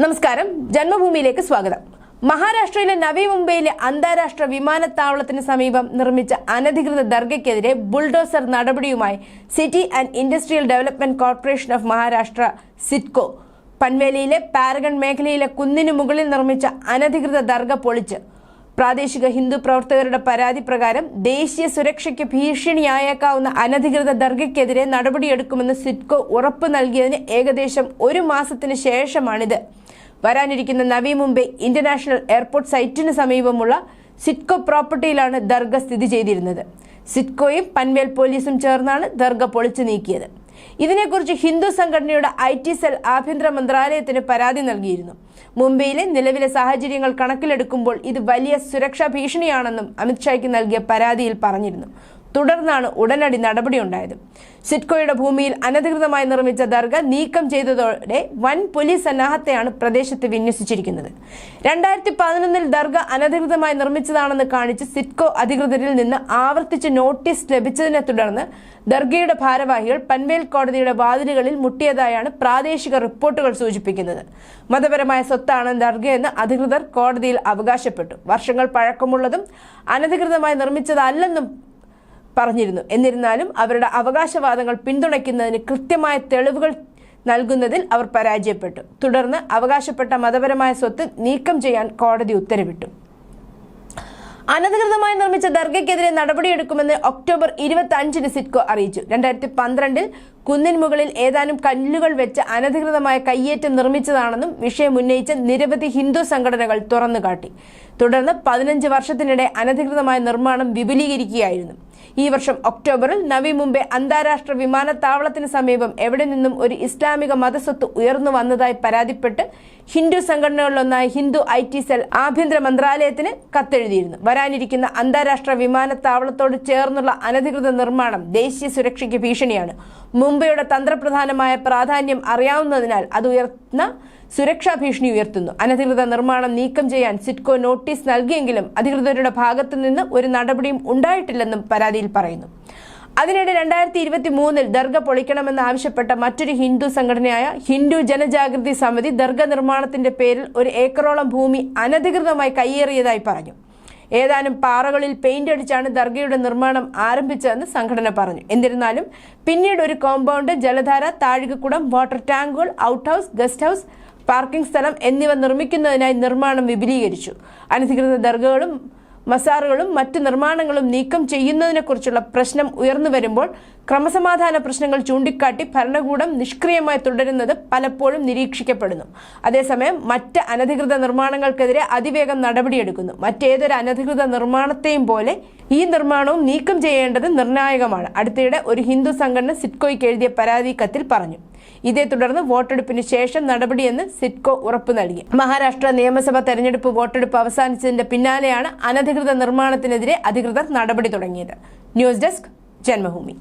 നമസ്കാരം, ജന്മഭൂമിയിലേക്ക് സ്വാഗതം. മഹാരാഷ്ട്രയിലെ നവി മുംബൈയിലെ അന്താരാഷ്ട്ര വിമാനത്താവളത്തിന് സമീപം നിർമ്മിച്ച അനധികൃത ദർഗയ്ക്കെതിരെ ബുൾഡോസർ നടപടിയുമായി city and industrial development corporation of Maharashtra CIDCO പൻവേലിയിലെ പാരഗൺ മേഖലയിലെ കുന്നിനു മുകളിൽ നിർമ്മിച്ച അനധികൃത ദർഗ പൊളിച്ച് പ്രാദേശിക ഹിന്ദു പ്രവർത്തകരുടെ പരാതി പ്രകാരം ദേശീയ സുരക്ഷയ്ക്ക് ഭീഷണിയായേക്കാവുന്ന അനധികൃത ദർഗയ്ക്കെതിരെ നടപടിയെടുക്കുമെന്ന് സിഡ്കോ ഉറപ്പു നൽകിയതിന് ഏകദേശം ഒരു മാസത്തിന് ശേഷമാണിത്. വരാനിരിക്കുന്ന നവി മുംബൈ ഇന്റർനാഷണൽ എയർപോർട്ട് സൈറ്റിന് സമീപമുള്ള സിഡ്കോ പ്രോപ്പർട്ടിയിലാണ് ദർഗ സ്ഥിതി ചെയ്തിരുന്നത്. സിഡ്കോയും പൻവേൽ പോലീസും ചേർന്നാണ് ദർഗ പൊളിച്ചു നീക്കിയത്. ഇതിനെക്കുറിച്ച് ഹിന്ദു സംഘടനയുടെ IT സെൽ ആഭ്യന്തര മന്ത്രാലയത്തിന് പരാതി നൽകിയിരുന്നു. മുംബൈയിലെ നിലവിലെ സാഹചര്യങ്ങൾ കണക്കിലെടുക്കുമ്പോൾ ഇത് വലിയ സുരക്ഷാ ഭീഷണിയാണെന്നും അമിത്ഷായ്ക്ക് നൽകിയ പരാതിയിൽ പറഞ്ഞിരുന്നു. തുടർന്നാണ് ഉടനടി നടപടിയുണ്ടായത്. സിഡ്കോയുടെ ഭൂമിയിൽ അനധികൃതമായി നിർമ്മിച്ച ദർഗ നീക്കം ചെയ്തതോടെ വൻ പോലീസ് സന്നാഹത്തെയാണ് പ്രദേശത്ത് വിന്യസിച്ചിരിക്കുന്നത്. 2011 ദർഗ അനധികൃതമായി നിർമ്മിച്ചതാണെന്ന് കാണിച്ച് സിഡ്കോ അധികൃതരിൽ നിന്ന് ആവർത്തിച്ച് നോട്ടീസ് ലഭിച്ചതിനെ തുടർന്ന് ദർഗയുടെ ഭാരവാഹികൾ പൻവേൽ കോടതിയുടെ വാതിലുകളിൽ മുട്ടിയതായാണ് പ്രാദേശിക റിപ്പോർട്ടുകൾ സൂചിപ്പിക്കുന്നത്. മതപരമായ സ്വത്താണ് ദർഗയെന്ന് അധികൃതർ കോടതിയിൽ അവകാശപ്പെട്ടു. വർഷങ്ങൾ പഴക്കമുള്ളതും അനധികൃതമായി നിർമ്മിച്ചതല്ലെന്നും പറഞ്ഞിരുന്നു. എന്നിരുന്നാലും അവരുടെ അവകാശവാദങ്ങൾ പിന്തുണയ്ക്കുന്നതിന് കൃത്യമായ തെളിവുകൾ നൽകുന്നതിൽ അവർ പരാജയപ്പെട്ടു. തുടർന്ന് അവകാശപ്പെട്ട മതപരമായ സ്വത്ത് നീക്കം ചെയ്യാൻ കോടതി ഉത്തരവിട്ടു. അനധികൃതമായി നിർമ്മിച്ച ദർഗയ്ക്കെതിരെ നടപടിയെടുക്കുമെന്ന് ഒക്ടോബർ 25 സിഡ്കോ അറിയിച്ചു. 2012 കുന്നിൻ മുകളിൽ ഏതാനും കല്ലുകൾ വെച്ച് അനധികൃതമായ കയ്യേറ്റം നിർമ്മിച്ചതാണെന്നും വിഷയം ഉന്നയിച്ച നിരവധി ഹിന്ദു സംഘടനകൾ തുറന്നുകാട്ടി. തുടർന്ന് 15 വർഷത്തിനിടെ അനധികൃതമായ നിർമ്മാണം വിപുലീകരിക്കുകയായിരുന്നു. ഈ വർഷം ഒക്ടോബറിൽ നവി മുംബൈ അന്താരാഷ്ട്ര വിമാനത്താവളത്തിന് സമീപം എവിടെ നിന്നും ഒരു ഇസ്ലാമിക മതസ്വത്ത് ഉയർന്നു വന്നതായി പരാതിപ്പെട്ട് ഹിന്ദു സംഘടനകളിലൊന്നായ ഹിന്ദു IT സെൽ ആഭ്യന്തര മന്ത്രാലയത്തിന് കത്തെഴുതിയിരുന്നു. വരാനിരിക്കുന്ന അന്താരാഷ്ട്ര വിമാനത്താവളത്തോട് ചേർന്നുള്ള അനധികൃത നിർമ്മാണം ദേശീയ സുരക്ഷയ്ക്ക് ഭീഷണിയാണ്. മുംബൈയുടെ തന്ത്രപ്രധാനമായ പ്രാധാന്യം അറിയാവുന്നതിനാൽ അത് ഉയർന്ന സുരക്ഷാ ഭീഷണി ഉയർത്തുന്നു. അനധികൃത നിർമ്മാണം നീക്കം ചെയ്യാൻ സിഡ്കോ നോട്ടീസ് നൽകിയെങ്കിലും അധികൃതരുടെ ഭാഗത്തു നിന്ന് ഒരു നടപടിയും ഉണ്ടായിട്ടില്ലെന്നും പരാതിയിൽ പറയുന്നു. അതിനിടെ 2023 ദർഗ പൊളിക്കണമെന്ന് ആവശ്യപ്പെട്ട മറ്റൊരു ഹിന്ദു സംഘടനയായ ഹിന്ദു ജനജാഗൃതി സമിതി ദർഗ നിർമ്മാണത്തിന്റെ പേരിൽ 1 ഏക്കറോളം ഭൂമി അനധികൃതമായി കയ്യേറിയതായി പറഞ്ഞു. ഏതാനും പാറകളിൽ പെയിന്റ് അടിച്ചാണ് ദർഗയുടെ നിർമ്മാണം ആരംഭിച്ചതെന്ന് സംഘടന പറഞ്ഞു. എന്നിരുന്നാലും പിന്നീട് ഒരു കോമ്പൗണ്ട്, ജലധാര, താഴികക്കുടം, വാട്ടർ ടാങ്കുകൾ, out house, guest house, parking സ്ഥലം എന്നിവ നിർമ്മിക്കുന്നതിനായി നിർമ്മാണം വിപുലീകരിച്ചു. അനധികൃത ദർഗകളും മസാറുകളും മറ്റ് നിർമ്മാണങ്ങളും നീക്കം ചെയ്യുന്നതിനെക്കുറിച്ചുള്ള പ്രശ്നം ഉയർന്നു വരുമ്പോൾ ക്രമസമാധാന പ്രശ്നങ്ങൾ ചൂണ്ടിക്കാട്ടി ഭരണകൂടം നിഷ്ക്രിയമായി തുടരുന്നത് പലപ്പോഴും നിരീക്ഷിക്കപ്പെടുന്നു. അതേസമയം മറ്റ് അനധികൃത നിർമ്മാണങ്ങൾക്കെതിരെ അതിവേഗം നടപടിയെടുക്കുന്നു. മറ്റേതൊരു അനധികൃത നിർമ്മാണത്തെയും പോലെ ഈ നിർമ്മാണവും നീക്കം ചെയ്യേണ്ടത് നിർണായകമാണ്. അടുത്തിടെ ഒരു ഹിന്ദു സംഘടന സിഡ്കോയ്ക്ക് എഴുതിയ പരാതി കത്തിൽ പറഞ്ഞു. ഇതേ തുടർന്ന് വോട്ടെടുപ്പിന് ശേഷം നടപടിയെന്ന് സിഡ്കോ ഉറപ്പു നൽകി. മഹാരാഷ്ട്ര നിയമസഭാ തെരഞ്ഞെടുപ്പ് വോട്ടെടുപ്പ് അവസാനിച്ചതിന്റെ പിന്നാലെയാണ് അനധികൃത നിർമ്മാണത്തിനെതിരെ അധികൃതർ നടപടി തുടങ്ങിയത്. News desk, Janmabhumi.